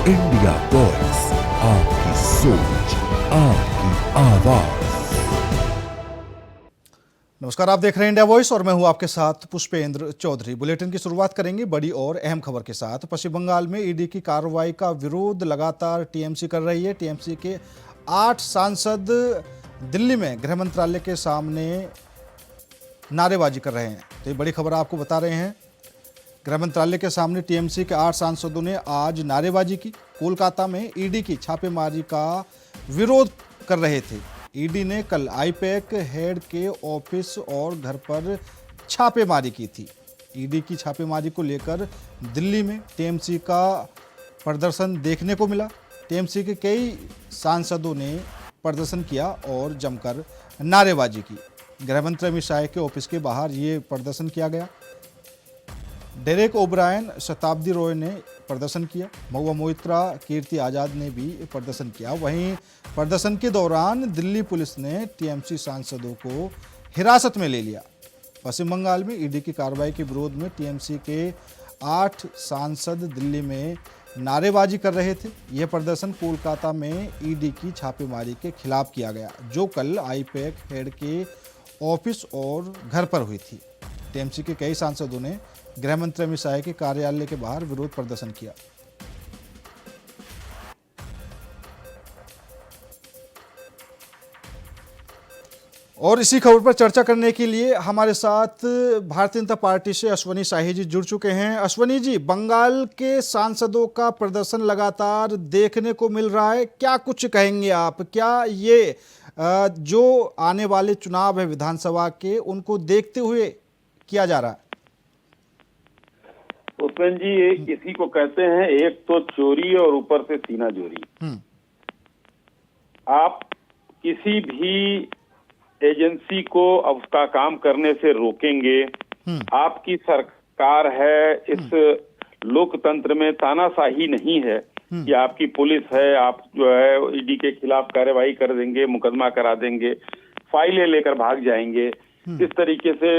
India voice, आपकी सोच, आपकी आवाज। नमस्कार, आप देख रहे हैं इंडिया वॉइस और मैं हूं आपके साथ पुष्पेंद्र चौधरी। बुलेटिन की शुरुआत करेंगे बड़ी और अहम खबर के साथ। पश्चिम बंगाल में ईडी की कार्रवाई का विरोध लगातार टीएमसी कर रही है। टीएमसी के 8 सांसद दिल्ली में गृह मंत्रालय के सामने नारेबाजी कर रहे हैं। तो ये बड़ी खबर आपको बता रहे हैं। गृह मंत्रालय के सामने टीएमसी के 8 सांसदों ने आज नारेबाजी की। कोलकाता में ईडी की छापेमारी का विरोध कर रहे थे। ईडी ने कल आईपैक हेड के ऑफिस और घर पर छापेमारी की थी। ईडी की छापेमारी को लेकर दिल्ली में टीएमसी का प्रदर्शन देखने को मिला। टीएमसी के कई सांसदों ने प्रदर्शन किया और जमकर नारेबाजी की। गृह मंत्री अमित शाह के ऑफिस के बाहर ये प्रदर्शन किया गया। डेरेक ओब्रायन, शताब्दी रॉय ने प्रदर्शन किया। महुआ मोइत्रा, कीर्ति आजाद ने भी प्रदर्शन किया। वहीं प्रदर्शन के दौरान दिल्ली पुलिस ने टीएमसी सांसदों को हिरासत में ले लिया। पश्चिम बंगाल में ईडी की कार्रवाई के विरोध में टीएमसी के 8 सांसद दिल्ली में नारेबाजी कर रहे थे। यह प्रदर्शन कोलकाता में ईडी की छापेमारी के खिलाफ किया गया, जो कल आईपैक हेड के ऑफिस और घर पर हुई थी। टीएमसी के कई सांसदों ने गृह मंत्री अमित शाह के कार्यालय के बाहर विरोध प्रदर्शन किया। और इसी खबर पर चर्चा करने के लिए हमारे साथ भारतीय जनता पार्टी से अश्वनी शाही जी जुड़ चुके हैं। अश्वनी जी, बंगाल के सांसदों का प्रदर्शन लगातार देखने को मिल रहा है, क्या कुछ कहेंगे आप? क्या ये जो आने वाले चुनाव है विधानसभा के, उनको देखते हुए किया जा रहा है? पुष्पेंद्र जी, इसी को कहते हैं एक तो चोरी और ऊपर से सीना जोरी। आप किसी भी एजेंसी को अब उसका काम करने से रोकेंगे, आपकी सरकार है, इस लोकतंत्र में तानाशाही नहीं है कि आपकी पुलिस है, आप जो है ईडी के खिलाफ कार्यवाही कर देंगे, मुकदमा करा देंगे, फाइलें लेकर भाग जाएंगे। किस तरीके से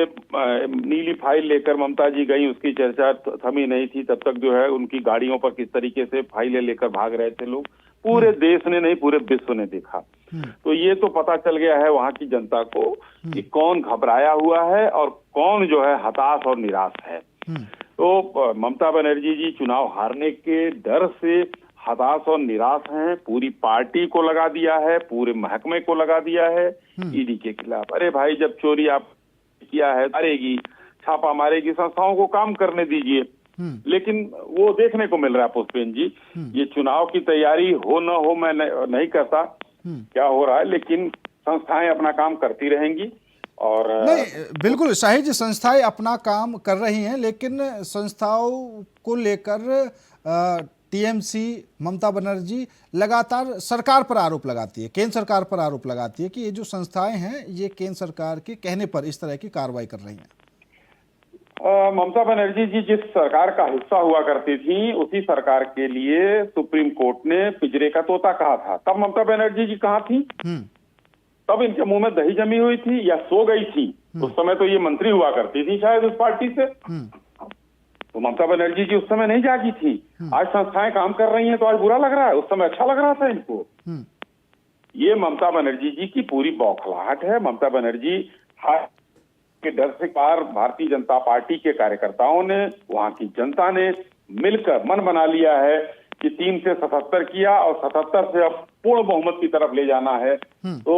नीली फाइल लेकर ममता जी गई, उसकी चर्चा थमी नहीं थी तब तक। जो है उनकी गाड़ियों पर किस तरीके से फाइलें लेकर भाग रहे थे लोग, पूरे देश ने नहीं पूरे विश्व ने देखा। तो ये तो पता चल गया है वहां की जनता को कि कौन घबराया हुआ है और कौन जो है हताश और निराश है। तो ममता बनर्जी जी चुनाव हारने के डर से हताश और निराश हैं। पूरी पार्टी को लगा दिया है, पूरे महकमे को लगा दिया है ईडी के खिलाफ। अरे भाई, जब चोरी आप किया है, मारेगी, छापा मारेगी, संस्थाओं को काम करने दीजिए। लेकिन वो देखने को मिल रहा है पुष्पेंद्र जी, ये चुनाव की तैयारी हो न हो मैं नहीं कहता क्या हो रहा है, लेकिन संस्थाएं अपना काम करती रहेंगी। और नहीं, बिल्कुल शाही जी, संस्थाएं अपना काम कर रही हैं, लेकिन संस्थाओं को लेकर टीएमसी, ममता बनर्जी लगातार सरकार पर आरोप लगाती है, केंद्र सरकार पर आरोप लगाती है कि ये जो संस्थाएं हैं ये केंद्र सरकार के कहने पर इस तरह की कार्रवाई कर रही हैं। ममता बनर्जी जी जिस सरकार का हिस्सा हुआ करती थी, उसी सरकार के लिए सुप्रीम कोर्ट ने पिंजरे का तोता कहा था। तब ममता बनर्जी जी कहाँ थी? तब इनके मुंह में दही जमी हुई थी या सो गई थी? उस समय तो ये मंत्री हुआ करती थी शायद उस पार्टी से। तो ममता बनर्जी जी उस समय नहीं जागी थी। आज संस्थाएं काम कर रही हैं तो आज बुरा लग रहा है, उस समय अच्छा लग रहा था इनको। ये ममता बनर्जी जी की पूरी बौखलाहट है। ममता बनर्जी के डर से पार भारतीय जनता पार्टी के कार्यकर्ताओं ने, वहां की जनता ने मिलकर मन बना लिया है कि 3 से 77 किया और 77 से अब पूर्ण बहुमत की तरफ ले जाना है। तो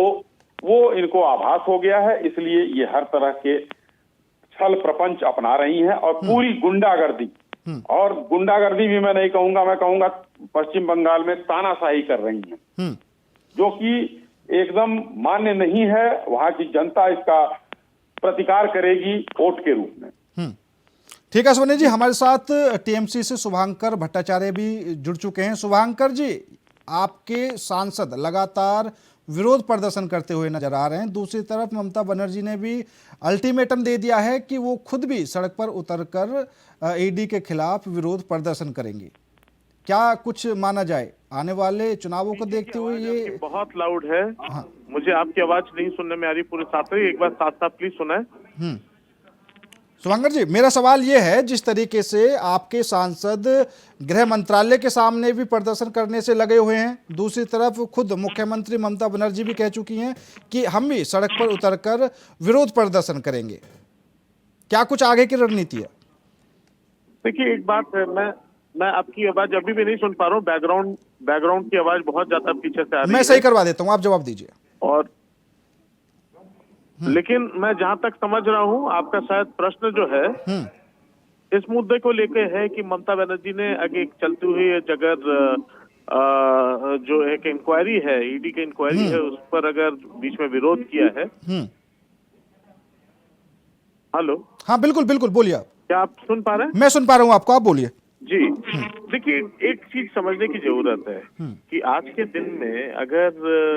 वो इनको आभास हो गया है, इसलिए ये हर तरह के छल प्रपंच अपना रही हैं और पूरी गुंडागर्दी, और गुंडागर्दी भी मैं नहीं कहूंगा, मैं कहूंगा पश्चिम बंगाल में तानाशाही कर रही हैं, जो कि एकदम मान्य नहीं है। वहां की जनता इसका प्रतिकार करेगी वोट के रूप में। ठीक है सोनी जी, हमारे साथ टीएमसी से शुभांकर भट्टाचार्य भी जुड़ चुके हैं। शुभांकर जी, आपके सांसद लगातार विरोध प्रदर्शन करते हुए नजर आ रहे हैं। दूसरी तरफ ममता बनर्जी ने भी अल्टीमेटम दे दिया है कि वो खुद भी सड़क पर उतरकर ईडी के खिलाफ विरोध प्रदर्शन करेंगे। क्या कुछ माना जाए आने वाले चुनावों को देखते हुए? ये बहुत लाउड है। हाँ। मुझे आपकी आवाज नहीं सुनने में आ रही पूरे साथ। एक बार साफ साफ प्लीज सुनाए। शुभंकर जी, मेरा सवाल ये है, जिस तरीके से आपके सांसद गृह मंत्रालय के सामने भी प्रदर्शन करने से लगे हुए हैं, दूसरी तरफ खुद मुख्यमंत्री ममता बनर्जी भी कह चुकी हैं कि हम भी सड़क पर उतरकर विरोध प्रदर्शन करेंगे, क्या कुछ आगे की रणनीति है? देखिए, एक बात है, मैं आपकी आवाज अभी भी नहीं सुन पा रहा हूँ। बैकग्राउंड की आवाज बहुत ज्यादा पीछे से आ रही है। मैं सही करवा देता हूँ, आप जवाब दीजिए। और लेकिन मैं जहां तक समझ रहा हूं, आपका शायद प्रश्न जो है इस मुद्दे को लेके है कि ममता बनर्जी ने आगे एक चलती हुई अगर जो एक इंक्वायरी है, ईडी की इंक्वायरी है, उस पर अगर बीच में विरोध किया है। हेलो, हाँ बिल्कुल बिल्कुल, बोलिए आप। क्या आप सुन पा रहे हैं? मैं सुन पा रहा हूँ आपको, आप बोलिए। जी, देखिए, एक चीज समझने की जरूरत है कि आज के दिन में अगर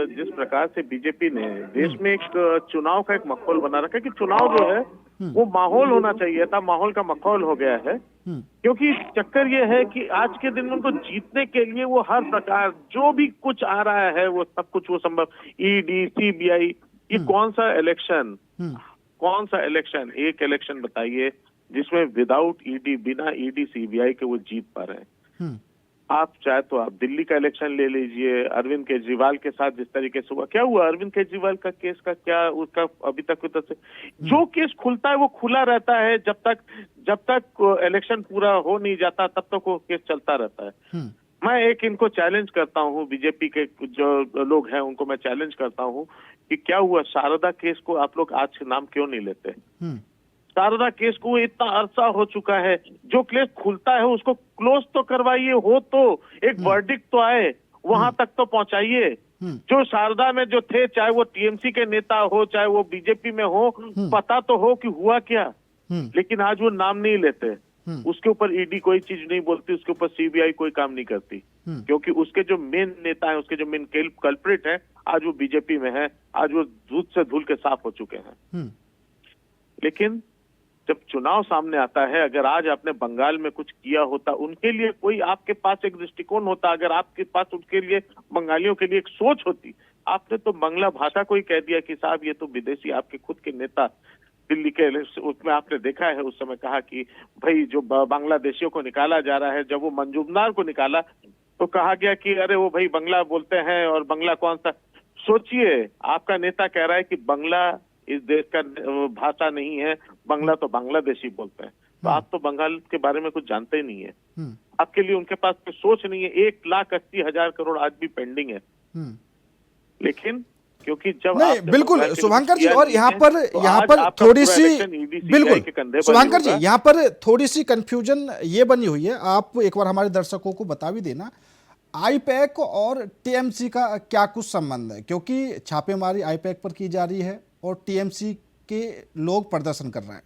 जिस प्रकार से बीजेपी ने देश में एक चुनाव का एक माहौल बना रखा है कि चुनाव जो है वो माहौल होना चाहिए था, माहौल का माहौल हो गया है। क्योंकि चक्कर ये है कि आज के दिन में उनको जीतने के लिए वो हर प्रकार जो भी कुछ आ रहा है वो सब कुछ वो संभव, ईडी, सीबीआई, ये कौन सा इलेक्शन, एक इलेक्शन बताइए जिसमें विदाउट ईडी, बिना ईडी सीबीआई के वो जीत पा रहे हैं। आप चाहे तो आप दिल्ली का इलेक्शन ले लीजिए, अरविंद केजरीवाल के साथ जिस तरीके से हुआ, क्या हुआ अरविंद केजरीवाल का केस का, क्या उसका अभी तक से जो केस खुलता है वो खुला रहता है, जब तक इलेक्शन पूरा हो नहीं जाता तब तक वो केस चलता रहता है। मैं एक इनको चैलेंज करता हूँ, बीजेपी के जो लोग हैं उनको मैं चैलेंज करता हूँ कि क्या हुआ, शारदा केस को आप लोग आज नाम क्यों नहीं लेते? शारदा केस को इतना अरसा हो चुका है, जो केस खुलता है उसको क्लोज तो करवाइए, हो तो एक वर्डिक्ट तो आए, वहां तक तो पहुंचाइए। जो शारदा में जो थे, चाहे वो टीएमसी के नेता हो, चाहे वो बीजेपी में हो, पता तो हो कि हुआ क्या। लेकिन आज वो नाम नहीं लेते, उसके ऊपर ईडी कोई चीज नहीं बोलती, उसके ऊपर सीबीआई कोई काम नहीं करती, क्योंकि उसके जो मेन नेता है, उसके जो मेन कल्प्रिट है, आज वो बीजेपी में है, आज वो दूध से धुल के साफ हो चुके हैं। लेकिन जब चुनाव सामने आता है, अगर आज आपने बंगाल में कुछ किया होता, उनके लिए कोई आपके पास एक दृष्टिकोण होता, अगर आपके पास उनके लिए, बंगालियों के लिए एक सोच होती। आपने तो बांग्ला भाषा को ही कह दिया कि साहब ये तो विदेशी, आपके खुद के नेता दिल्ली के उसमें आपने देखा है, उस समय कहा कि भाई जो बांग्लादेशियों को निकाला जा रहा है, जब वो मंजूमदार को निकाला तो कहा गया कि अरे वो भाई बंगला बोलते हैं, और बंगला कौन सा। सोचिए, आपका नेता कह रहा है कि बंगला इस देश का भाषा नहीं है, बंगला तो बांग्लादेशी बोलते हैं। तो आप तो बंगाल के बारे में कुछ जानते ही नहीं है, आपके लिए उनके पास कोई सोच नहीं है। 1,80,000 करोड़ आज भी पेंडिंग है। लेकिन क्योंकि जब नहीं, बिल्कुल शुभंकर जी, और यहाँ पर थोड़ी सी, बिल्कुल शुभंकर जी, यहाँ पर थोड़ी सी कंफ्यूजन ये बनी हुई है, आप एक बार हमारे दर्शकों को बता भी देना, आईपैक और टीएमसी का क्या कुछ संबंध है? क्योंकि छापेमारी आईपैक पर की जा रही है और टीएमसी के लोग प्रदर्शन कर रहे हैं।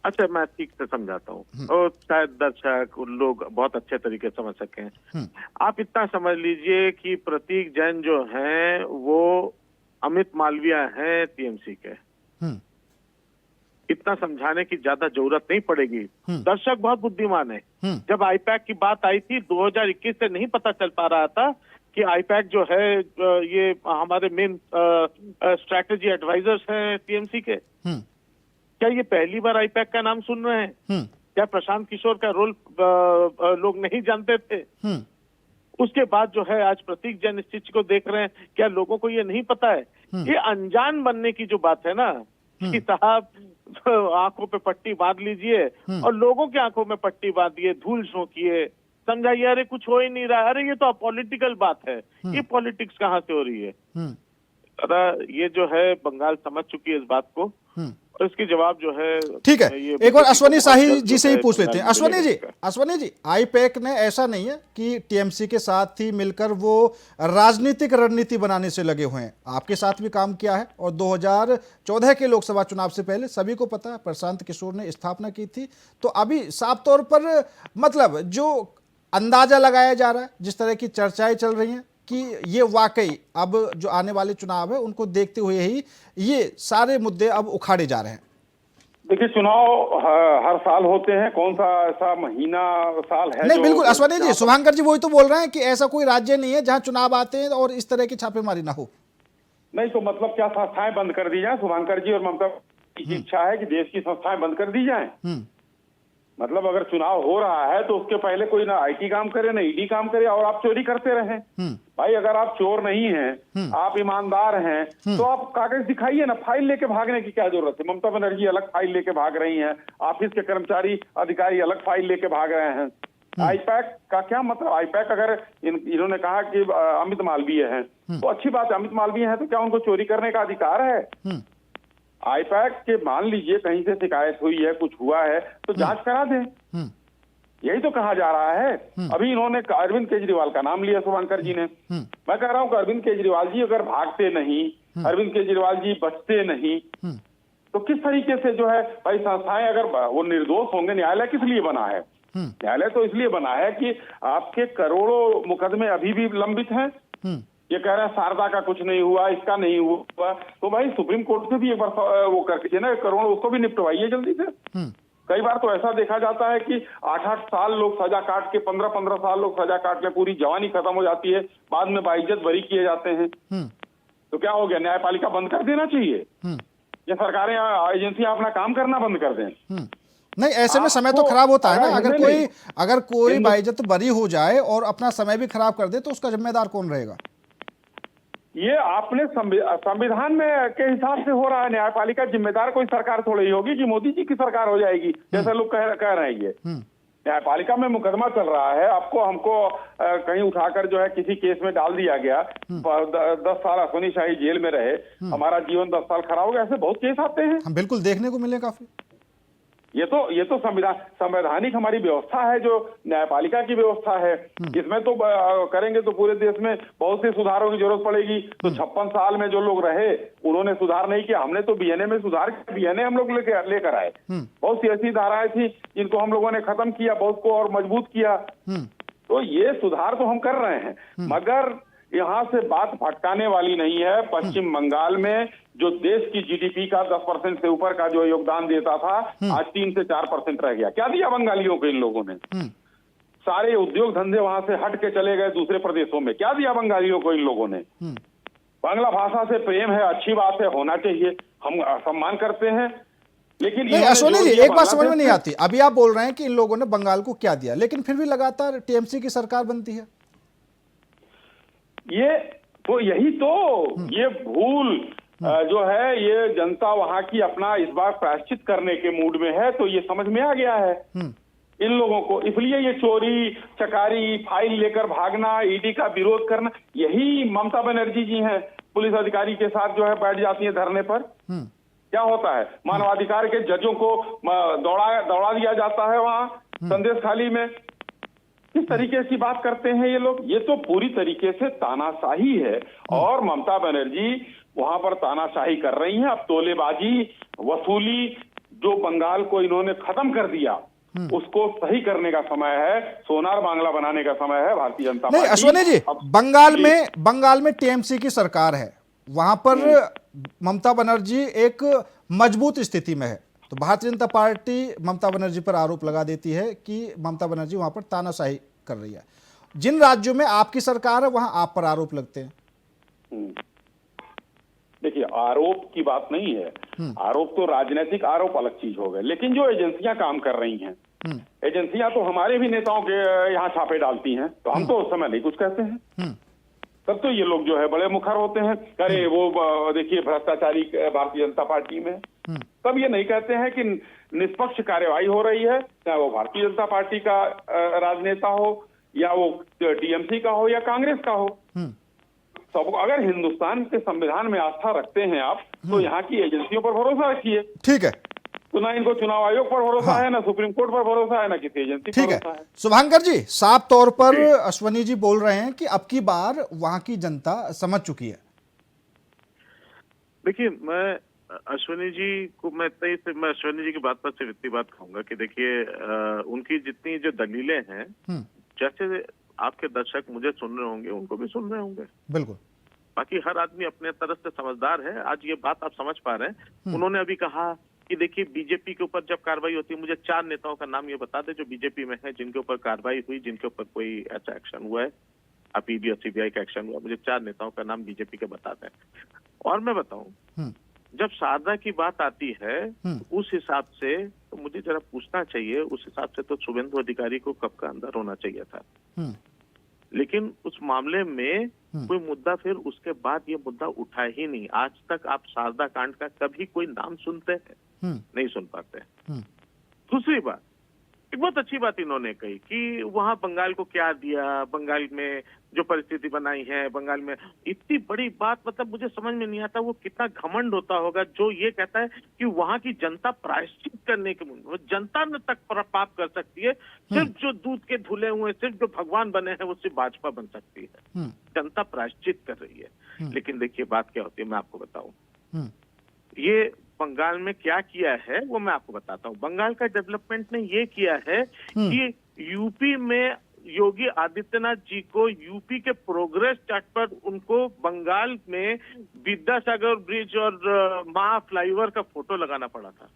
अच्छा, मैं ठीक से समझाता हूँ और शायद दर्शक लोग बहुत अच्छे तरीके से समझ सके। आप इतना समझ लीजिए कि प्रतीक जैन जो हैं वो अमित मालविया हैं टीएमसी के। इतना समझाने की ज्यादा जरूरत नहीं पड़ेगी, दर्शक बहुत बुद्धिमान है। जब आईपैक की बात आई थी 2021 से नहीं पता चल पा रहा था कि आईपैक जो है ये हमारे मेन स्ट्रैटेजी एडवाइजर्स हैं टीएमसी के। क्या ये पहली बार आईपैक का नाम सुन रहे हैं? क्या प्रशांत किशोर का रोल लोग नहीं जानते थे? उसके बाद जो है आज प्रतीक जैन इस चीज को देख रहे हैं, क्या लोगों को ये नहीं पता है? ये अनजान बनने की जो बात है ना कि साहब आंखों पे पट्टी बांध लीजिए और लोगों के आंखों में पट्टी बांधिए, धूल झोंकिए, समझाइए अरे कुछ हो ही नहीं रहा, अरे ये तो पॉलिटिकल बात है, ये पॉलिटिक्स कहाँ से हो रही है? ये जो है बंगाल समझ चुकी है इस बात को, और इसकी जवाब जो है, ठीक है, एक बार अश्वनी शाही जी से ही पूछ लेते हैं। अश्वनी जी, आईपैक ने ऐसा नहीं है कि टीएमसी के साथ ही मिलकर वो राजनीतिक रणनीति बनाने से लगे हुए हैं, आपके साथ भी काम किया है, और 2014 के लोकसभा चुनाव से पहले सभी को पता है प्रशांत किशोर ने स्थापना की थी। तो अभी साफ तौर पर मतलब जो अंदाजा लगाया जा रहा है, जिस तरह की चर्चाएं चल रही हैं कि ये वाकई अब जो आने वाले चुनाव है उनको देखते हुए ही ये सारे मुद्दे अब उखाड़े जा रहे हैं। देखिए, चुनाव हर साल होते हैं, कौन सा ऐसा महीना साल है? नहीं, बिल्कुल अश्वनी जी, शुभंकर जी वही तो बोल रहे हैं कि ऐसा कोई राज्य नहीं है जहां चुनाव आते हैं और इस तरह की छापेमारी ना हो। नहीं तो मतलब क्या संस्थाएं बंद कर दी जाए? शुभंकर जी और ममता की इच्छा है कि देश की संस्थाएं बंद कर दी जाएं। मतलब अगर चुनाव हो रहा है तो उसके पहले कोई ना आईटी काम करे ना ईडी काम करे और आप चोरी करते रहें। भाई अगर आप चोर नहीं हैं, आप ईमानदार हैं, तो आप कागज दिखाइए ना, फाइल लेके भागने की क्या जरूरत है। ममता बनर्जी अलग फाइल लेके भाग रही हैं, ऑफिस के कर्मचारी अधिकारी अलग फाइल लेके भाग रहे हैं। आईपैक का क्या मतलब? आईपैक अगर इन्होंने कहा कि अमित मालवीय हैं, तो अच्छी बात है, अमित मालवीय हैं तो क्या उनको चोरी करने का अधिकार है? आईपैक के मान लीजिए कहीं से शिकायत हुई है, कुछ हुआ है तो जांच करा दें, यही तो कहा जा रहा है। अभी इन्होंने अरविंद केजरीवाल का नाम लिया शुभंकर जी ने। मैं कह रहा हूं कि अरविंद केजरीवाल जी अगर भागते नहीं, अरविंद केजरीवाल जी बचते नहीं, तो किस तरीके से जो है भाई संस्थाएं अगर वो निर्दोष होंगे, न्यायालय किस लिए बना है? न्यायालय तो इसलिए बना है कि आपके करोड़ों मुकदमे अभी भी लंबित हैं। ये कह रहे हैं शारदा का कुछ नहीं हुआ, इसका नहीं हुआ, तो भाई सुप्रीम कोर्ट से भी एक बार वो करके ना करोड़ों उसको भी निपटवाइए जल्दी से। कई बार तो ऐसा देखा जाता है कि 8-8 साल लोग सजा काट के, 15-15 साल लोग सजा काट के पूरी जवानी खत्म हो जाती है, बाद में बाइज्जत बरी किए जाते हैं। तो क्या हो गया? न्यायपालिका बंद कर देना चाहिए, ये सरकारें एजेंसियां अपना काम करना बंद कर दें। नहीं, ऐसे में समय तो खराब होता है ना। अगर कोई बाइज्जत बरी हो जाए और अपना समय भी खराब कर दे तो उसका जिम्मेदार कौन रहेगा? ये आपने संविधान में के हिसाब से हो रहा है। न्यायपालिका जिम्मेदार कोई सरकार थोड़ी ही होगी कि मोदी जी की सरकार हो जाएगी, जैसे लोग कह रहे हैं। ये न्यायपालिका में मुकदमा चल रहा है, आपको हमको कहीं उठाकर जो है किसी केस में डाल दिया गया, 10 साल अश्विनी शाही जेल में रहे, हमारा जीवन 10 साल खराब हो गया, ऐसे बहुत केस आते हैं। हम बिल्कुल देखने को मिले काफी। ये तो संवैधानिक हमारी व्यवस्था है, जो न्यायपालिका की व्यवस्था है। इसमें तो करेंगे तो पूरे देश में बहुत से सुधारों की जरूरत पड़ेगी। तो 56 साल में जो लोग रहे उन्होंने सुधार नहीं किया, हमने तो बीएनए में सुधार किया, बीएनए हम लोग लेकर आए। बहुत सी ऐसी धाराएं थी जिनको हम लोगों ने खत्म किया, बहुत को और मजबूत किया। तो ये सुधार तो हम कर रहे हैं, मगर यहाँ से बात भटकाने वाली नहीं है। पश्चिम बंगाल में जो देश की जीडीपी का 10% से ऊपर का जो योगदान देता था, आज 3 से 4% रह गया। क्या दिया बंगालियों को इन लोगों ने? सारे उद्योग धंधे वहां से हट के चले गए दूसरे प्रदेशों में। क्या दिया बंगालियों को इन लोगों ने? बांग्ला भाषा से प्रेम है, अच्छी बात है, होना चाहिए, हम सम्मान करते हैं। लेकिन अश्विनी जी, एक बात समझ में नहीं आती, अभी आप बोल रहे हैं कि इन लोगों ने बंगाल को क्या दिया, लेकिन फिर भी लगातार टीएमसी की सरकार बनती है। ये तो यही तो ये भूल जो है, ये जनता वहां की अपना इस बार प्रायश्चित करने के मूड में है, तो ये समझ में आ गया है इन लोगों को। इसलिए ये चोरी चकारी, फाइल लेकर भागना, ईडी का विरोध करना, यही ममता बनर्जी जी हैं पुलिस अधिकारी के साथ जो है बैठ जाती है धरने पर। क्या होता है? मानवाधिकार के जजों को दौड़ा दिया जाता है वहां संदेश खाली में। किस तरीके की बात करते हैं ये लोग? ये तो पूरी तरीके से तानाशाही है, और ममता बनर्जी वहां पर तानाशाही कर रही हैं। अब तोलेबाजी, वसूली, जो बंगाल को इन्होंने खत्म कर दिया, उसको सही करने का समय है, सोनार बांग्ला बनाने का समय है भारतीय जनता पार्टी। नहीं अश्विनी जी, बंगाल में टीएमसी की सरकार है, वहां पर ममता बनर्जी एक मजबूत स्थिति में है, तो भारतीय जनता पार्टी ममता बनर्जी पर आरोप लगा देती है कि ममता बनर्जी वहां पर तानाशाही कर रही है। जिन राज्यों में आपकी सरकार है वहां आप पर आरोप लगते हैं। देखिए, आरोप की बात नहीं है, आरोप तो राजनीतिक आरोप अलग चीज हो गए, लेकिन जो एजेंसियां काम कर रही हैं, एजेंसियां तो हमारे भी नेताओं के यहाँ छापे डालती हैं, तो हम तो उस समय नहीं कुछ कहते हैं। तब तो ये लोग जो है बड़े मुखर होते हैं, अरे वो देखिए भ्रष्टाचारी भारतीय जनता पार्टी में। तब ये नहीं कहते हैं कि निष्पक्ष कार्यवाही हो रही है, चाहे वो भारतीय जनता पार्टी का राजनेता हो, या वो टीएमसी का हो, या कांग्रेस का हो। सब अगर हिंदुस्तान के संविधान में आस्था रखते हैं आप, तो यहाँ की एजेंसियों पर भरोसा रखिए। ठीक है, तो ना इनको चुनाव आयोग पर भरोसा है, ना सुप्रीम कोर्ट पर भरोसा है, ना किसी एजेंसी पर भरोसा है। शुभंकर जी, साफ तौर पर अश्विनी जी बोल रहे हैं कि अब की बार वहां की जनता समझ चुकी है। देखिए, मैं अश्विनी जी को मैं अश्विनी जी की बात पर सिर्फ इतनी बात कहूंगा कि देखिए, उनकी जितनी जो दलीलें हैं, जैसे आपके दर्शक मुझे सुन रहे होंगे, उनको भी सुन रहे होंगे, बिल्कुल। बाकी हर आदमी अपने तरफ से समझदार है। आज ये बात आप समझ पा रहे हैं। उन्होंने अभी कहा कि देखिए, बीजेपी के ऊपर जब कार्रवाई होती है, मुझे 4 नेताओं का नाम ये बता दे जो बीजेपी में है, जिनके ऊपर कार्रवाई हुई, जिनके ऊपर कोई ऐसा एक्शन हुआ है, ईडी और सीबीआई का एक्शन हुआ, मुझे 4 नेताओं का नाम बीजेपी के बता दें। और मैं बताऊं, जब शारदा की बात आती है उस हिसाब से तो मुझे जरा पूछना चाहिए, उस हिसाब से तो शुभेंदु अधिकारी को कब का अंदर होना चाहिए था। लेकिन उस मामले में कोई मुद्दा फिर उसके बाद ये मुद्दा उठा ही नहीं। आज तक आप शारदा कांड का कभी कोई नाम सुनते हैं? नहीं सुन पाते। दूसरी बात, एक बहुत अच्छी बात इन्होंने कही कि वहां बंगाल को क्या दिया, बंगाल में जो परिस्थिति बनाई है, बंगाल में इतनी बड़ी बात, मतलब मुझे समझ में नहीं आता वो कितना घमंड होता होगा जो ये कहता है कि वहां की जनता प्रायश्चित करने के मुंह, जनता न तक पाप कर सकती है, सिर्फ जो दूध के धुले हुए, सिर्फ जो भगवान बने हैं वो सिर्फ भाजपा बन सकती है। जनता प्रायश्चित कर रही है। लेकिन देखिए बात क्या होती है, मैं आपको बताऊं, ये बंगाल में क्या किया है वो मैं आपको बताता हूँ। बंगाल का डेवलपमेंट ने ये किया है कि यूपी में योगी आदित्यनाथ जी को यूपी के प्रोग्रेस चार्ट पर उनको बंगाल में विद्यासागर ब्रिज और महा फ्लाईओवर का फोटो लगाना पड़ा था।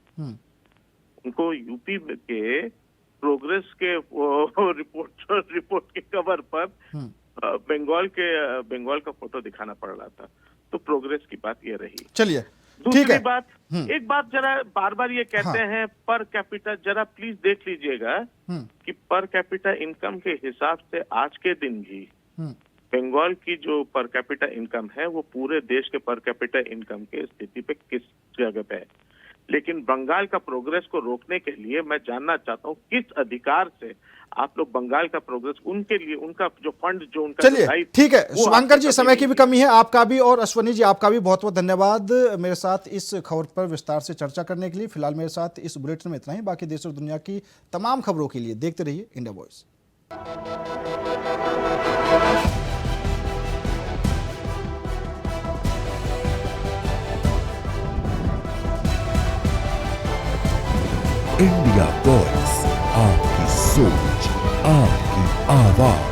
उनको यूपी के प्रोग्रेस के रिपोर्ट के कवर पर बंगाल का फोटो दिखाना पड़ रहा था। तो प्रोग्रेस की बात ये रही। चलिए दूसरी बात, एक बात जरा बार बार ये कहते हैं पर कैपिटा, जरा प्लीज देख लीजिएगा कि पर कैपिटा इनकम के हिसाब से आज के दिन भी बंगाल की जो पर कैपिटा इनकम है वो पूरे देश के पर कैपिटा इनकम के स्थिति पे किस जगह पे है। लेकिन बंगाल का प्रोग्रेस को रोकने के लिए मैं जानना चाहता हूँ किस अधिकार से आप लोग बंगाल का प्रोग्रेस, उनके लिए उनका जो फंड जो उनका, चलिए ठीक है शुभंकर जी, समय की भी कमी है, आपका भी और अश्वनी जी आपका भी बहुत बहुत धन्यवाद मेरे साथ इस खबर पर विस्तार से चर्चा करने के लिए। फिलहाल मेरे साथ इस बुलेटिन में इतना ही। बाकी देश और दुनिया की तमाम खबरों के लिए देखते रहिए इंडिया वॉइस। इंडिया वॉइस, आपकी सोच, आपकी आवाज।